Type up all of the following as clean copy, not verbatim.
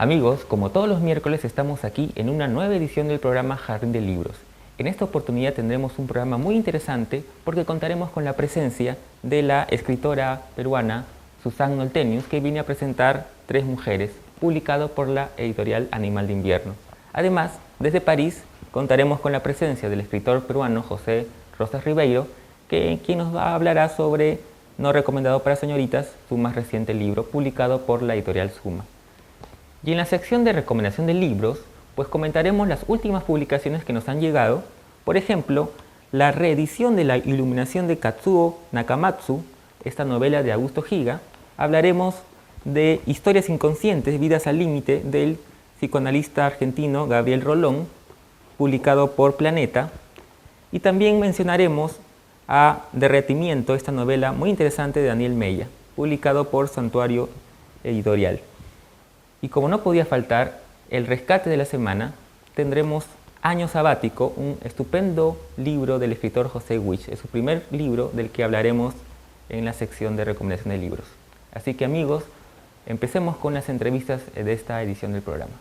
Amigos, como todos los miércoles estamos aquí en una nueva edición del programa Jardín de Libros. En esta oportunidad tendremos un programa muy interesante porque contaremos con la presencia de la escritora peruana Susan Noltenius, que viene a presentar Tres Mujeres, publicado por la editorial Animal de Invierno. Además, desde París contaremos con la presencia del escritor peruano José Rosas Ribeiro, quien nos hablará sobre No recomendado para señoritas, su más reciente libro, publicado por la editorial Suma. Y en la sección de recomendación de libros, pues comentaremos las últimas publicaciones que nos han llegado. Por ejemplo, la reedición de La iluminación de Katsuo Nakamatsu, esta novela de Augusto Higa. Hablaremos de Historias inconscientes, vidas al límite, del psicoanalista argentino Gabriel Rolón, publicado por Planeta. Y también mencionaremos a Derretimiento, esta novela muy interesante de Daniel Mella, publicado por Santuario Editorial. Y como no podía faltar, el rescate de la semana, tendremos Año Sabático, un estupendo libro del escritor José Wich. Es su primer libro del que hablaremos en la sección de recomendación de libros. Así que amigos, empecemos con las entrevistas de esta edición del programa.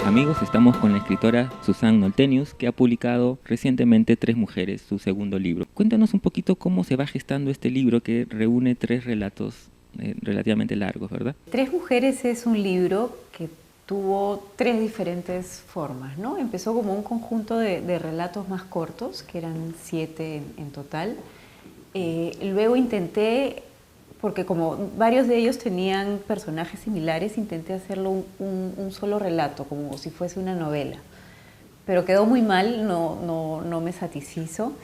Amigos, estamos con la escritora Susan Noltenius, que ha publicado recientemente Tres Mujeres, su segundo libro. Cuéntanos un poquito cómo se va gestando este libro que reúne tres relatos relativamente largos, ¿verdad? Tres Mujeres es un libro que tuvo tres diferentes formas, ¿no? Empezó como un conjunto de relatos más cortos, que eran 7 en total. Luego intenté, porque como varios de ellos tenían personajes similares, intenté hacerlo un solo relato, como si fuese una novela. Pero quedó muy mal, no me satisfizo.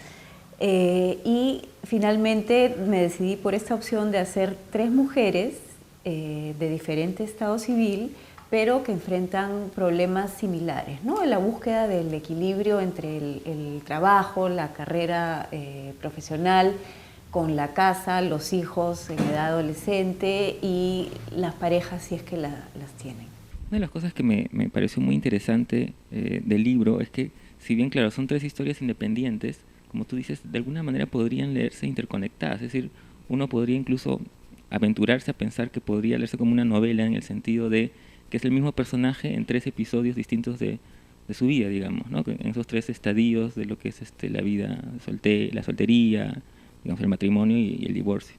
Y finalmente me decidí por esta opción de hacer tres mujeres de diferente estado civil, pero que enfrentan problemas similares, ¿no? En la búsqueda del equilibrio entre el trabajo, la carrera profesional, con la casa, los hijos en edad adolescente y las parejas si es que las tienen. Una de las cosas que me pareció muy interesante del libro es que, si bien claro, son tres historias independientes, como tú dices, de alguna manera podrían leerse interconectadas, es decir, uno podría incluso aventurarse a pensar que podría leerse como una novela en el sentido de que es el mismo personaje en tres episodios distintos de su vida, digamos, ¿no? En esos tres estadios de lo que es la vida, la soltería, digamos, el matrimonio y el divorcio.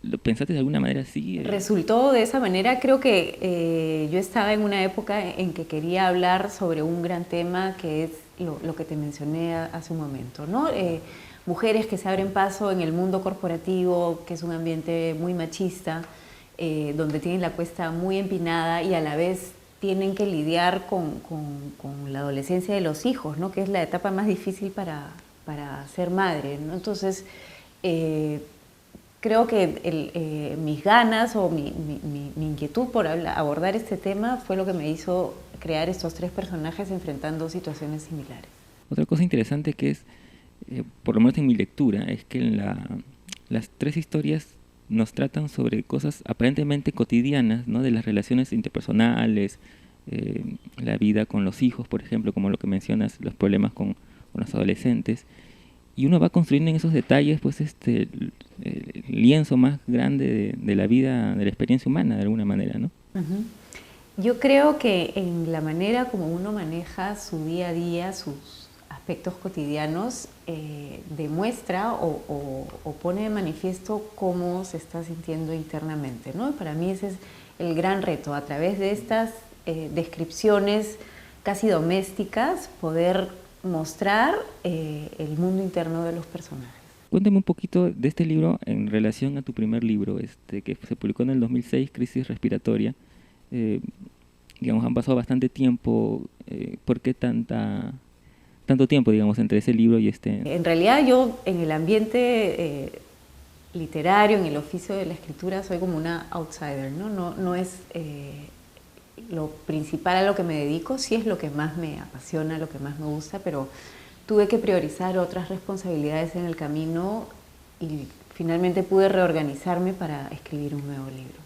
¿Lo pensaste de alguna manera así? Resultó de esa manera. Creo que yo estaba en una época en que quería hablar sobre un gran tema que es lo que te mencioné hace un momento, ¿no? Mujeres que se abren paso en el mundo corporativo, que es un ambiente muy machista, donde tienen la cuesta muy empinada y a la vez tienen que lidiar con la adolescencia de los hijos, ¿no? Que es la etapa más difícil para ser madre, ¿no? Entonces, creo que mis ganas o mi inquietud por abordar este tema fue lo que me hizo crear estos tres personajes enfrentando situaciones similares. Otra cosa interesante que es, por lo menos en mi lectura, es que las tres historias nos tratan sobre cosas aparentemente cotidianas, ¿no? De las relaciones interpersonales, la vida con los hijos, por ejemplo, como lo que mencionas, los problemas con los adolescentes. Y uno va construyendo en esos detalles pues el lienzo más grande de la vida, de la experiencia humana, de alguna manera, ¿no? Uh-huh. Yo creo que en la manera como uno maneja su día a día, sus aspectos cotidianos, demuestra o pone de manifiesto cómo se está sintiendo internamente, ¿no? Y para mí ese es el gran reto, a través de estas descripciones casi domésticas, poder mostrar el mundo interno de los personajes. Cuéntame un poquito de este libro en relación a tu primer libro, que se publicó en el 2006, Crisis Respiratoria. Digamos, han pasado bastante tiempo. ¿Por qué tanto tiempo, digamos, entre ese libro y este? En realidad yo en el ambiente literario, en el oficio de la escritura, soy como una outsider, ¿no? No es lo principal a lo que me dedico, sí es lo que más me apasiona, lo que más me gusta, pero tuve que priorizar otras responsabilidades en el camino y finalmente pude reorganizarme para escribir un nuevo libro.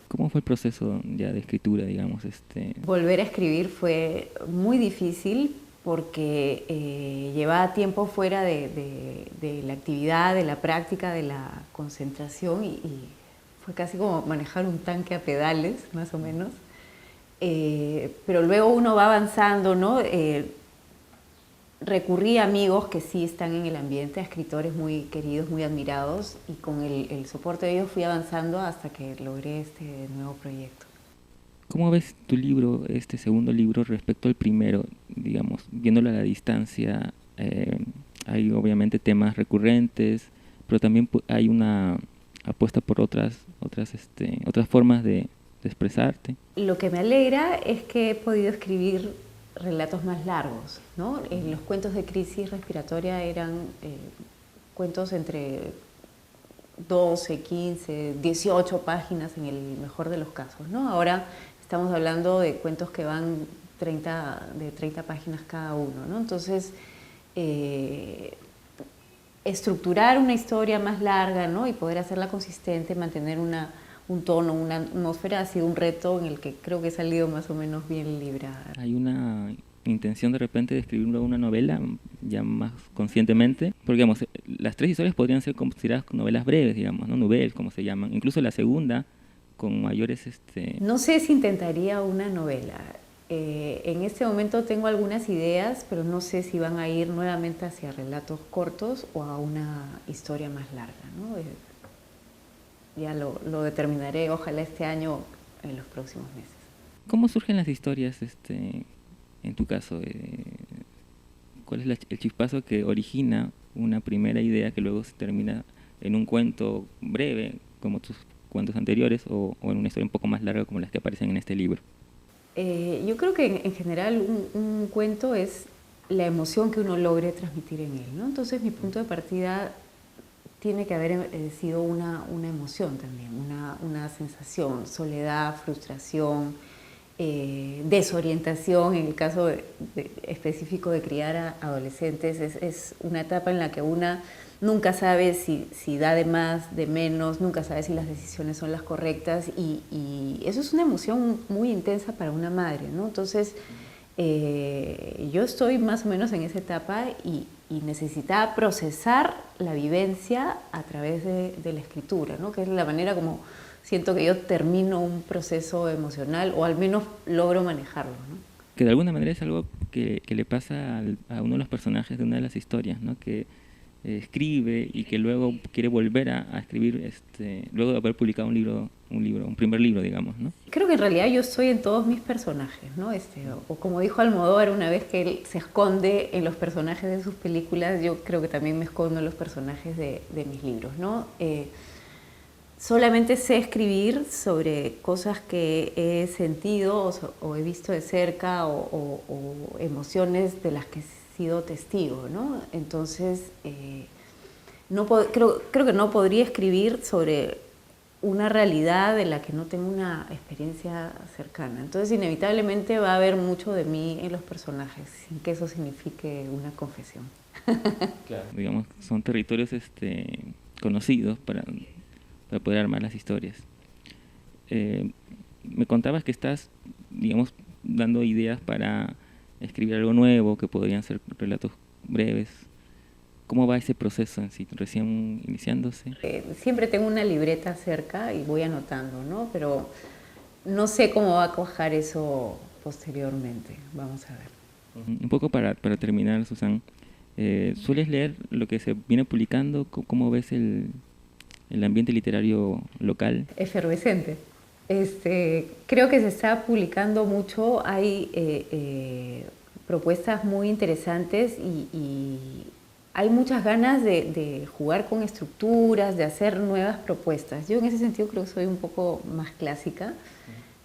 ¿Cómo fue el proceso ya de escritura, digamos? Volver a escribir fue muy difícil porque llevaba tiempo fuera de la actividad, de la práctica, de la concentración y fue casi como manejar un tanque a pedales, más o menos. Pero luego uno va avanzando, ¿no? Recurrí a amigos que sí están en el ambiente, a escritores muy queridos, muy admirados, y con el soporte de ellos fui avanzando hasta que logré este nuevo proyecto. ¿Cómo ves tu libro, este segundo libro, respecto al primero? Digamos, viéndolo a la distancia, hay obviamente temas recurrentes, pero también hay una apuesta por otras formas de expresarte. Lo que me alegra es que he podido escribir relatos más largos, ¿no? Los cuentos de crisis respiratoria eran cuentos entre 12, 15, 18 páginas en el mejor de los casos, ¿no? Ahora estamos hablando de cuentos que van de 30 páginas cada uno, ¿no? Entonces, estructurar una historia más larga, ¿no? Y poder hacerla consistente, mantener un tono, una atmósfera, ha sido un reto en el que creo que he salido más o menos bien librada. ¿Hay una intención de repente de escribir una novela ya más conscientemente? Porque digamos, las tres historias podrían ser consideradas novelas breves, digamos, ¿no? Novelas, como se llaman. Incluso la segunda, con mayores... No sé si intentaría una novela. En este momento tengo algunas ideas, pero no sé si van a ir nuevamente hacia relatos cortos o a una historia más larga, ¿no? Ya lo determinaré, ojalá este año, en los próximos meses. ¿Cómo surgen las historias, en tu caso? ¿Cuál es el chispazo que origina una primera idea que luego se termina en un cuento breve, como tus cuentos anteriores, o en una historia un poco más larga como las que aparecen en este libro? Yo creo que en general un cuento es la emoción que uno logre transmitir en él, ¿no? Entonces mi punto de partida tiene que haber sido una emoción también, una sensación, soledad, frustración, desorientación. En el caso específico de criar a adolescentes, es una etapa en la que una nunca sabe si da de más, de menos, nunca sabe si las decisiones son las correctas, y eso es una emoción muy intensa para una madre, ¿no? Entonces, yo estoy más o menos en esa etapa y necesitaba procesar la vivencia a través de la escritura, ¿no? Que es la manera como siento que yo termino un proceso emocional, o al menos logro manejarlo, ¿no? Que de alguna manera es algo que le pasa a uno de los personajes de una de las historias, ¿no? Que escribe y que luego quiere volver a escribir, luego de haber publicado un primer libro, digamos, ¿no? Creo que en realidad yo estoy en todos mis personajes, ¿no? O como dijo Almodóvar una vez, que él se esconde en los personajes de sus películas, yo creo que también me escondo en los personajes de mis libros, ¿no? Solamente sé escribir sobre cosas que he sentido o he visto de cerca, o emociones de las que he sido testigo, ¿no? Entonces, creo que no podría escribir sobre una realidad de la que no tengo una experiencia cercana. Entonces, inevitablemente va a haber mucho de mí en los personajes, sin que eso signifique una confesión. Claro. Digamos, son territorios conocidos para poder armar las historias. Me contabas que estás, digamos, dando ideas para escribir algo nuevo, que podrían ser relatos breves. ¿Cómo va ese proceso en sí, recién iniciándose? Siempre tengo una libreta cerca y voy anotando, ¿no? Pero no sé cómo va a cuajar eso posteriormente. Vamos a ver. Un poco para terminar, Susan, ¿sueles leer lo que se viene publicando? ¿Cómo ves el ambiente literario local? Efervescente. Creo que se está publicando mucho, hay propuestas muy interesantes y hay muchas ganas de jugar con estructuras, de hacer nuevas propuestas. Yo en ese sentido creo que soy un poco más clásica,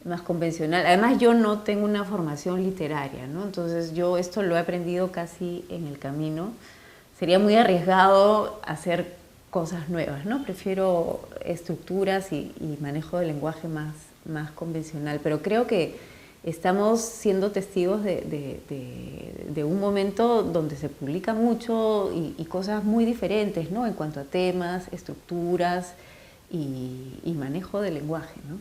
más convencional. Además, yo no tengo una formación literaria, ¿no? Entonces yo esto lo he aprendido casi en el camino. Sería muy arriesgado hacer cosas nuevas, ¿no? Prefiero estructuras y manejo del lenguaje más convencional, pero creo que estamos siendo testigos de un momento donde se publica mucho y cosas muy diferentes, ¿no? En cuanto a temas, estructuras y manejo del lenguaje, ¿no?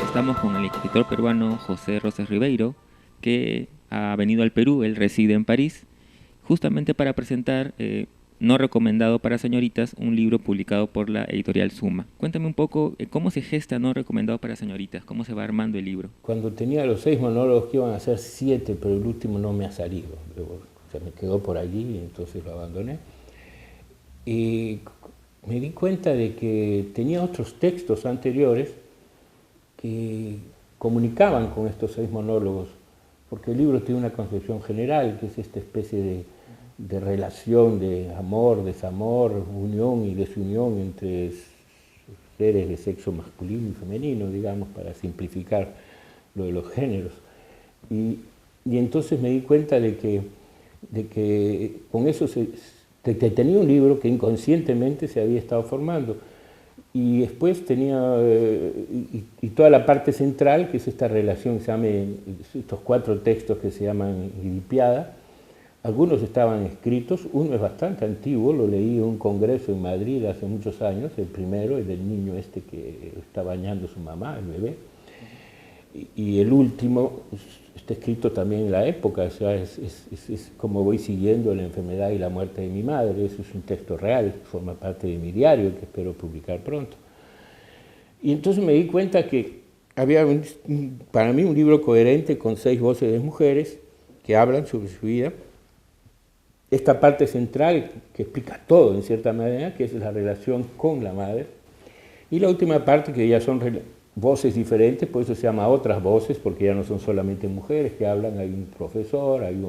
Estamos con el escritor peruano José Rosas Ribeiro, que ha venido al Perú, él reside en París, justamente para presentar No recomendado para señoritas, un libro publicado por la editorial Suma. Cuéntame un poco cómo se gesta No recomendado para señoritas, cómo se va armando el libro. Cuando tenía los 6 monólogos, que iban a ser 7, pero el último no me ha salido. Se me quedó por allí y entonces lo abandoné. Y me di cuenta de que tenía otros textos anteriores que comunicaban con estos 6 monólogos, porque el libro tiene una concepción general, que es esta especie de relación de amor, desamor, unión y desunión entre seres de sexo masculino y femenino, digamos, para simplificar lo de los géneros. Y entonces me di cuenta de que con eso que tenía un libro que inconscientemente se había estado formando. Y después tenía y toda la parte central, que es esta relación, estos 4 textos que se llaman Iripiada. Algunos estaban escritos, uno es bastante antiguo, lo leí en un congreso en Madrid hace muchos años, el primero, el del niño este que está bañando a su mamá, el bebé. Y el último está escrito también en la época, o sea, es como voy siguiendo la enfermedad y la muerte de mi madre. Eso es un texto real, forma parte de mi diario, que espero publicar pronto. Y entonces me di cuenta que había para mí un libro coherente con 6 voces de mujeres que hablan sobre su vida. Esta parte central que explica todo, en cierta manera, que es la relación con la madre. Y la última parte, que ya son voces diferentes, por eso se llama Otras Voces, porque ya no son solamente mujeres que hablan. Hay un profesor, hay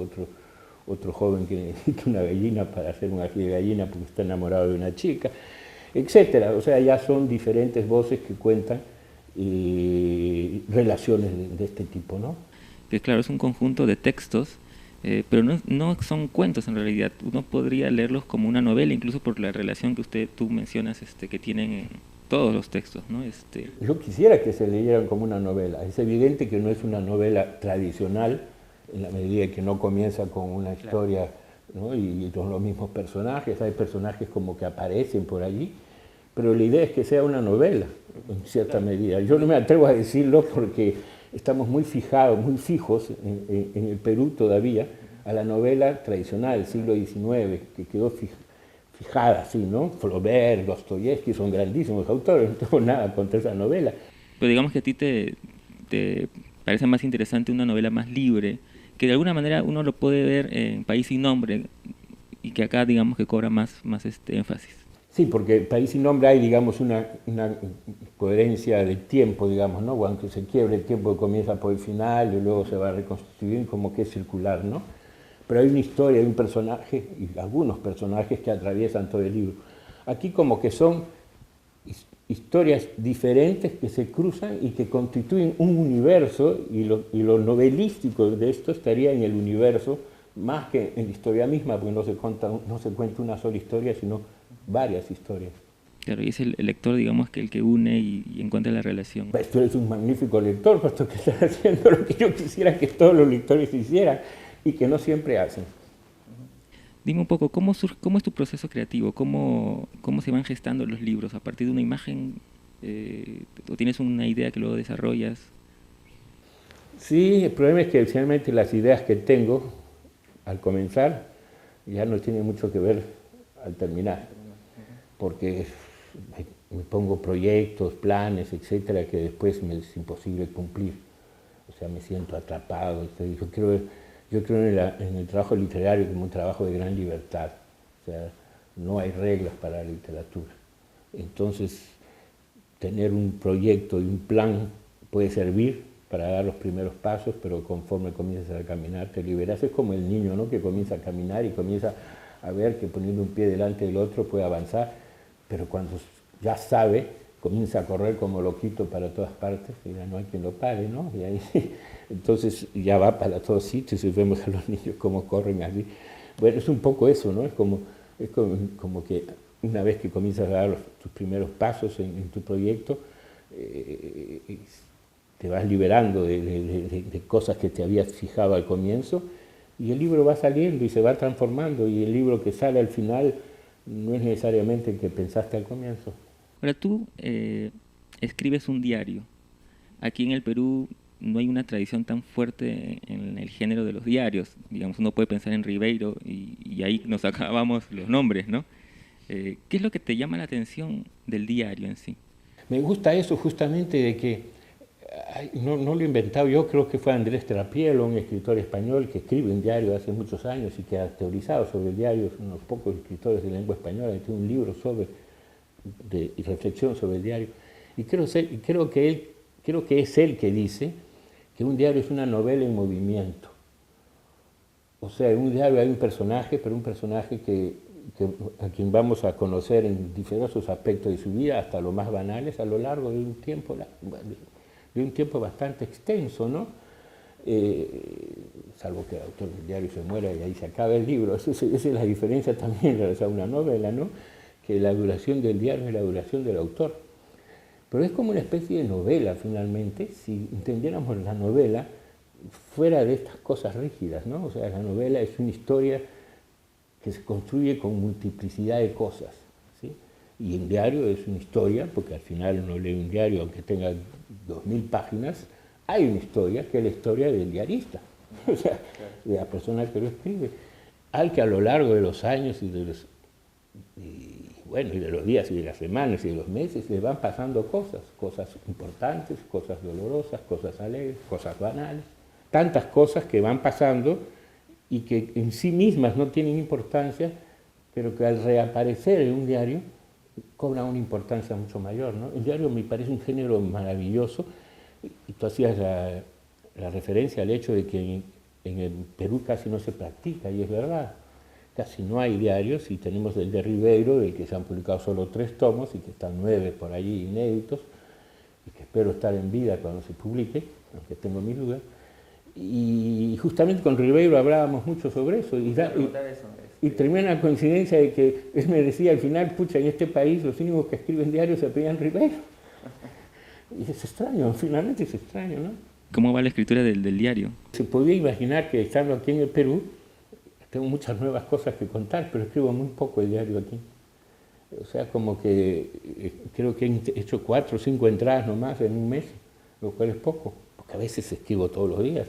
otro joven que necesita una gallina para hacer un ají de gallina porque está enamorado de una chica, etcétera. O sea, ya son diferentes voces que cuentan relaciones de este tipo, ¿no? Que claro, es un conjunto de textos, pero no son cuentos en realidad. Uno podría leerlos como una novela, incluso por la relación que tú mencionas que tienen en todos los textos, ¿no? Yo quisiera que se leyeran como una novela. Es evidente que no es una novela tradicional, en la medida que no comienza con una historia, ¿no? y con los mismos personajes. Hay personajes como que aparecen por allí, pero la idea es que sea una novela, en cierta medida. Yo no me atrevo a decirlo porque estamos muy fijados, muy fijos en el Perú todavía, a la novela tradicional del siglo XIX, que quedó fijada así, ¿no? Flaubert, Dostoyevsky son grandísimos autores, no tengo nada contra esa novela. Pero digamos que a ti te parece más interesante una novela más libre, que de alguna manera uno lo puede ver en País sin nombre, y que acá digamos que cobra más énfasis. Sí, porque en País sin nombre hay, digamos, una coherencia del tiempo, digamos, ¿no? Aunque se quiebre el tiempo que comienza por el final y luego se va a reconstituir como que es circular, ¿no? Pero hay una historia, hay un personaje y algunos personajes que atraviesan todo el libro. Aquí como que son historias diferentes que se cruzan y que constituyen un universo, y lo novelístico de esto estaría en el universo más que en la historia misma, porque no se cuenta una sola historia, sino varias historias. Claro, y es el lector, digamos, que el que une y encuentra la relación. Pues tú eres un magnífico lector, puesto que estás haciendo lo que yo quisiera que todos los lectores hicieran y que no siempre hacen. Dime un poco, ¿cómo es tu proceso creativo? ¿Cómo se van gestando los libros? ¿A partir de una imagen? ¿O tienes una idea que luego desarrollas? Sí, el problema es que finalmente las ideas que tengo al comenzar ya no tienen mucho que ver al terminar, porque me pongo proyectos, planes, etcétera, que después me es imposible cumplir. O sea, me siento atrapado. Yo creo en el trabajo literario como un trabajo de gran libertad. O sea, no hay reglas para la literatura. Entonces, tener un proyecto y un plan puede servir para dar los primeros pasos, pero conforme comienzas a caminar te liberas. Es como el niño, ¿no? Que comienza a caminar y comienza a ver que poniendo un pie delante del otro puede avanzar, pero cuando ya sabe, comienza a correr como loquito para todas partes y ya no hay quien lo pare, ¿no? Y ahí, entonces ya va para todos sitios y vemos a los niños cómo corren allí. Bueno, es un poco eso, ¿no? Es como que una vez que comienzas a dar tus primeros pasos en tu proyecto, te vas liberando de cosas que te habías fijado al comienzo, y el libro va saliendo y se va transformando, y el libro que sale al final no es necesariamente el que pensaste al comienzo. Ahora tú escribes un diario. Aquí en el Perú no hay una tradición tan fuerte en el género de los diarios. Digamos, uno puede pensar en Ribeiro y ahí nos acabamos los nombres, ¿no? ¿Qué es lo que te llama la atención del diario en sí? Me gusta eso justamente de que, no lo he inventado yo, creo que fue Andrés Trapielo, un escritor español que escribe en diario hace muchos años y que ha teorizado sobre el diario, es uno de los pocos escritores de lengua española que tiene un libro de reflexión sobre el diario. Y creo que es él que dice que un diario es una novela en movimiento. O sea, en un diario hay un personaje, pero un personaje a quien vamos a conocer en diversos aspectos de su vida, hasta lo más banales, a lo largo de un tiempo bastante extenso, ¿no? Salvo que el autor del diario se muera y ahí se acaba el libro. Esa es la diferencia también de una novela, ¿no? Que la duración del diario es la duración del autor. Pero es como una especie de novela, finalmente, si entendiéramos la novela fuera de estas cosas rígidas, ¿no? O sea, la novela es una historia que se construye con multiplicidad de cosas, ¿sí? Y el diario es una historia, porque al final uno lee un diario, aunque tenga 2000 páginas, hay una historia que es la historia del diarista, o sea, de la persona que lo escribe, al que a lo largo de los años y de los días y de las semanas y de los meses le van pasando cosas importantes, cosas dolorosas, cosas alegres, cosas banales, tantas cosas que van pasando y que en sí mismas no tienen importancia, pero que al reaparecer en un diario cobran una importancia mucho mayor, ¿no? El diario me parece un género maravilloso, y tú hacías la referencia al hecho de que en el Perú casi no se practica, y es verdad. Casi no hay diarios, y tenemos el de Ribeiro, del que se han publicado solo 3 tomos y que están 9 por allí inéditos, y que espero estar en vida cuando se publique, aunque tengo mis dudas. Y justamente con Ribeiro hablábamos mucho sobre eso, y termina la coincidencia de que él me decía al final, pucha, en este país los únicos que escriben diarios se apellidan Ribeiro. Y es extraño, finalmente es extraño, ¿no? ¿Cómo va la escritura del diario? Se podía imaginar que estando aquí en el Perú, tengo muchas nuevas cosas que contar, pero escribo muy poco el diario aquí. O sea, como que creo que he hecho 4 o 5 entradas nomás en un mes, lo cual es poco, porque a veces escribo todos los días.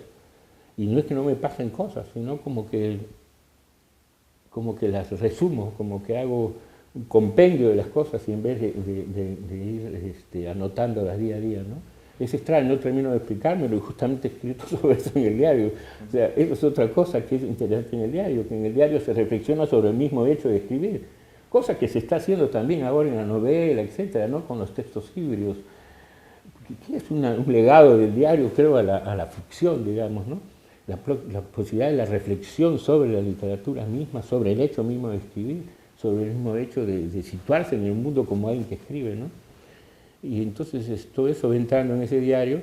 Y no es que no me pasen cosas, sino como que las resumo, como que hago un compendio de las cosas y en vez de ir anotándolas día a día, ¿no? Es extraño, no termino de explicármelo y justamente he escrito sobre eso en el diario. O sea, eso es otra cosa que es interesante en el diario, que en el diario se reflexiona sobre el mismo hecho de escribir, cosa que se está haciendo también ahora en la novela, etcétera, ¿no? Con los textos híbridos, que es un legado del diario, creo, a la ficción, digamos, ¿no? La posibilidad de la reflexión sobre la literatura misma, sobre el hecho mismo de escribir, sobre el mismo hecho de situarse en el mundo como alguien que escribe, ¿no? Y entonces todo eso va entrando en ese diario,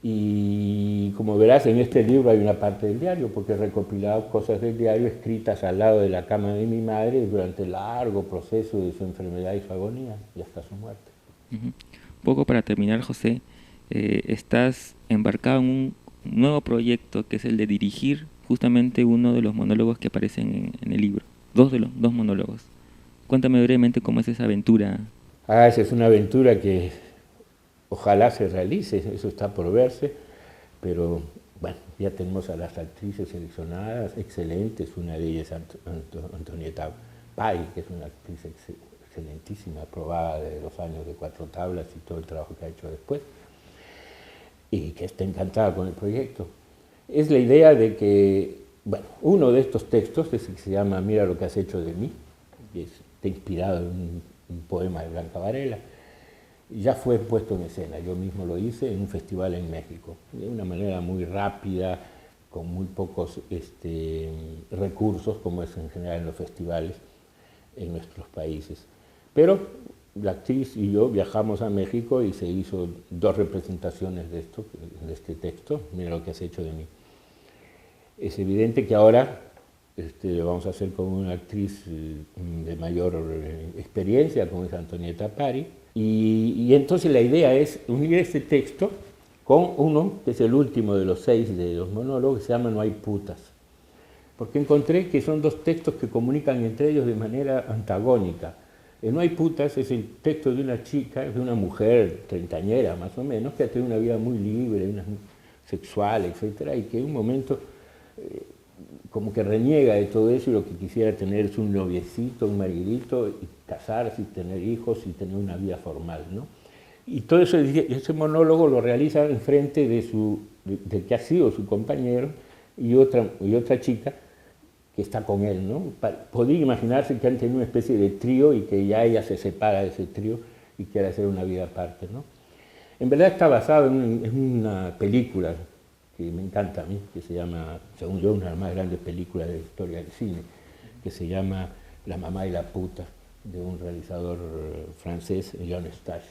y como verás en este libro hay una parte del diario, porque he recopilado cosas del diario escritas al lado de la cama de mi madre durante el largo proceso de su enfermedad y su agonía, y hasta su muerte. Un poco para terminar, José, estás embarcado en un nuevo proyecto que es el de dirigir justamente uno de los monólogos que aparecen en el libro, dos monólogos. Cuéntame brevemente cómo es esa aventura. Esa es una aventura que ojalá se realice, eso está por verse, pero bueno, ya tenemos a las actrices seleccionadas, excelentes, una de ellas Antonieta Pay, que es una actriz excelentísima, aprobada de los años de 4 tablas y todo el trabajo que ha hecho después, y que está encantada con el proyecto. Es la idea de que, bueno, uno de estos textos es el que se llama Mira lo que has hecho de mí, y está inspirado en un poema de Blanca Varela. Ya fue puesto en escena, yo mismo lo hice en un festival en México, de una manera muy rápida, con muy pocos recursos, como es en general en los festivales en nuestros países. Pero la actriz y yo viajamos a México y se hizo 2 representaciones de este texto, Mira lo que has hecho de mí. Es evidente que ahora lo vamos a hacer con una actriz de mayor experiencia, como es Antonieta Pari, y entonces la idea es unir este texto con uno que es el último de los 6 de los monólogos, que se llama No hay putas, porque encontré que son 2 textos que comunican entre ellos de manera antagónica. No hay putas es el texto de una chica, de una mujer treintañera más o menos, que ha tenido una vida muy libre, sexual, etcétera, y que en un momento como que reniega de todo eso y lo que quisiera tener es un noviecito, un marido, y casarse y tener hijos y tener una vida formal, ¿no? Y todo eso, ese monólogo lo realiza enfrente de que ha sido su compañero y otra chica que está con él, ¿no? Podría imaginarse que han tenido una especie de trío y que ya ella se separa de ese trío y quiere hacer una vida aparte, ¿no? En verdad está basado en una película que me encanta a mí, que se llama, según yo, una de las más grandes películas de la historia del cine, que se llama La mamá y la puta, de un realizador francés, Jean Eustache.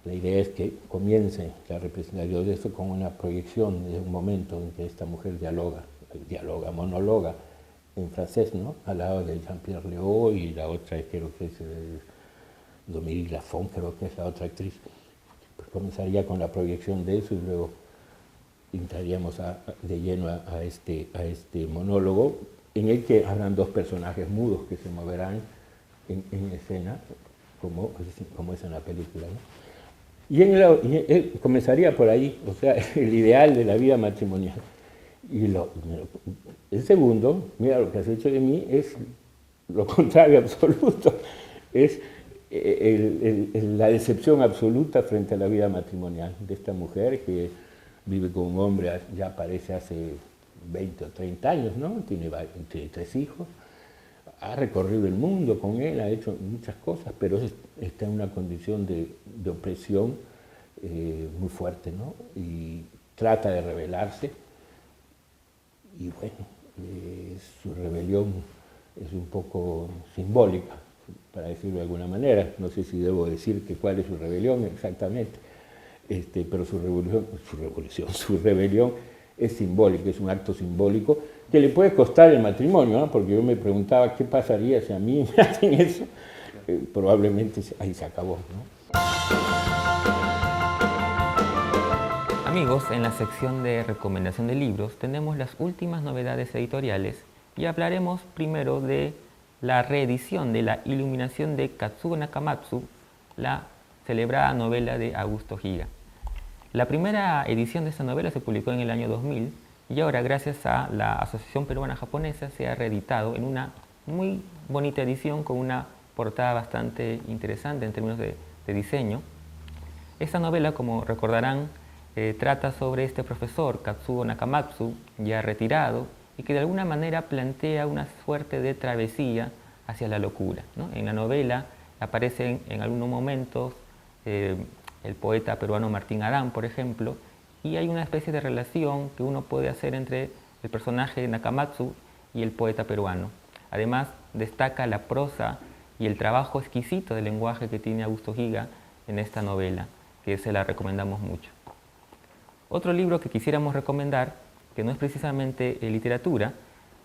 La idea es que comience la representación de esto con una proyección de un momento en que esta mujer monologa en francés, ¿no? Al lado de Jean-Pierre Léaud y la otra, creo que es Dominique Lafont, creo que es la otra actriz. Pues comenzaría con la proyección de eso y luego entraríamos de lleno a este monólogo en el que habrán dos personajes mudos que se moverán en escena, como es en la película, ¿no? Y él comenzaría por ahí, o sea, el ideal de la vida matrimonial. Y el segundo, mira, lo que has hecho de mí es lo contrario absoluto, es la decepción absoluta frente a la vida matrimonial de esta mujer que vive con un hombre, ya parece hace 20 o 30 años, ¿no? Tiene 3 hijos, ha recorrido el mundo con él, ha hecho muchas cosas, pero está en una condición de opresión muy fuerte, ¿no? Y trata de rebelarse, y bueno, su rebelión es un poco simbólica, para decirlo de alguna manera. No sé si debo decir cuál es su rebelión exactamente, pero su rebelión es simbólica, es un acto simbólico que le puede costar el matrimonio, ¿no? Porque yo me preguntaba qué pasaría si a mí me hacen eso, probablemente ahí se acabó, ¿no? Amigos, en la sección de recomendación de libros tenemos las últimas novedades editoriales y hablaremos primero de la reedición de La Iluminación de Katsuo Nakamatsu, la celebrada novela de Augusto Higa. La primera edición de esta novela se publicó en el año 2000 y ahora, gracias a la Asociación Peruana Japonesa, se ha reeditado en una muy bonita edición con una portada bastante interesante en términos de diseño. Esta novela, como recordarán, trata sobre este profesor, Katsuo Nakamatsu, ya retirado, y que de alguna manera plantea una suerte de travesía hacia la locura, ¿no? En la novela aparecen en algunos momentos el poeta peruano Martín Adán, por ejemplo, y hay una especie de relación que uno puede hacer entre el personaje de Nakamatsu y el poeta peruano. Además, destaca la prosa y el trabajo exquisito del lenguaje que tiene Augusto Higa en esta novela, que se la recomendamos mucho. Otro libro que quisiéramos recomendar, que no es precisamente literatura,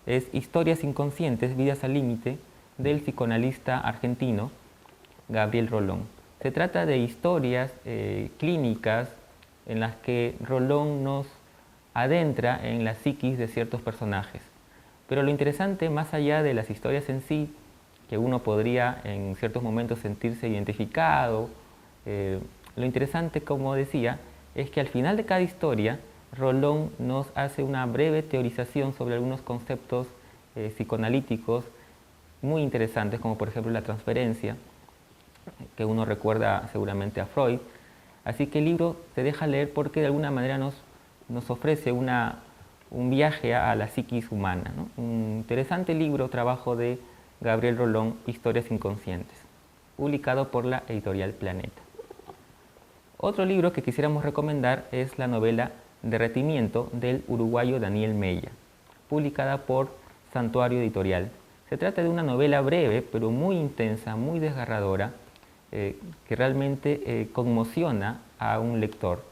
es Historias inconscientes, vidas al límite, del psicoanalista argentino Gabriel Rolón. Se trata de historias clínicas en las que Rolón nos adentra en la psiquis de ciertos personajes. Pero lo interesante, más allá de las historias en sí, que uno podría en ciertos momentos sentirse identificado, lo interesante, como decía, es que al final de cada historia, Rolón nos hace una breve teorización sobre algunos conceptos psicoanalíticos muy interesantes, como por ejemplo la transferencia, que uno recuerda seguramente a Freud. Así que el libro se deja leer porque de alguna manera nos ofrece un viaje a la psiquis humana, ¿no? Un interesante libro, trabajo de Gabriel Rolón, Historias inconscientes, publicado por la editorial Planeta. Otro libro que quisiéramos recomendar es la novela Derretimiento del uruguayo Daniel Mella, publicada por Santuario Editorial. Se trata de una novela breve, pero muy intensa, muy desgarradora, que realmente conmociona a un lector.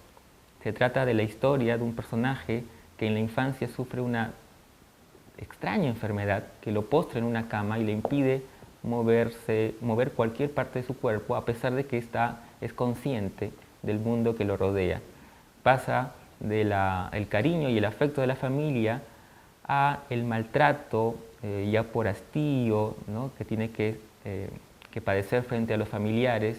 Se trata de la historia de un personaje que en la infancia sufre una extraña enfermedad que lo postra en una cama y le impide mover cualquier parte de su cuerpo, a pesar de que es consciente del mundo que lo rodea. Pasa del cariño y el afecto de la familia a el maltrato ya por hastío, ¿no? Que tiene que padecer frente a los familiares,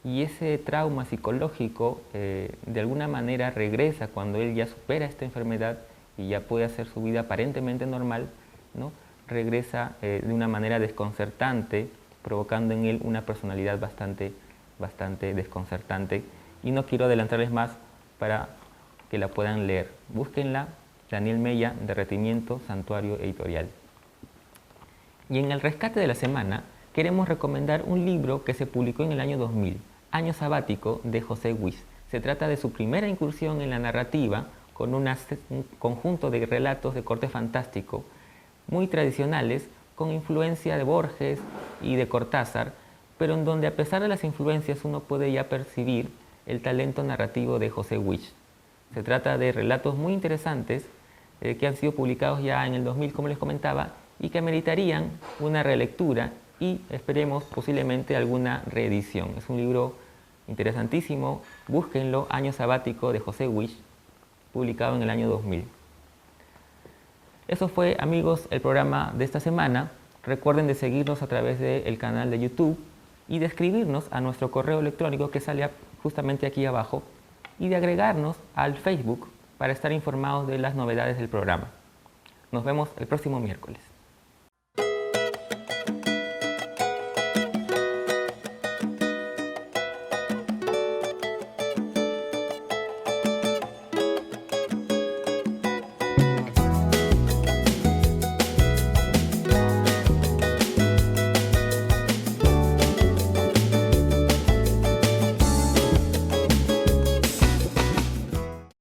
y ese trauma psicológico de alguna manera regresa cuando él ya supera esta enfermedad y ya puede hacer su vida aparentemente normal, ¿no? Regresa de una manera desconcertante, provocando en él una personalidad bastante desconcertante. Y no quiero adelantarles más para que la puedan leer. Búsquenla, Daniel Mella, Derretimiento, Santuario Editorial. Y en el rescate de la semana queremos recomendar un libro que se publicó en el año 2000, Año Sabático, de José Wyss. Se trata de su primera incursión en la narrativa con un conjunto de relatos de corte fantástico, muy tradicionales, con influencia de Borges y de Cortázar, pero en donde a pesar de las influencias uno puede ya percibir el talento narrativo de José Wyss. Se trata de relatos muy interesantes que han sido publicados ya en el 2000, como les comentaba, y que meritarían una relectura y esperemos posiblemente alguna reedición. Es un libro interesantísimo, búsquenlo, Año Sabático de José Wyss, publicado en el año 2000. Eso fue, amigos, el programa de esta semana. Recuerden de seguirnos a través del canal de YouTube y de escribirnos a nuestro correo electrónico que sale justamente aquí abajo y de agregarnos al Facebook para estar informados de las novedades del programa. Nos vemos el próximo miércoles.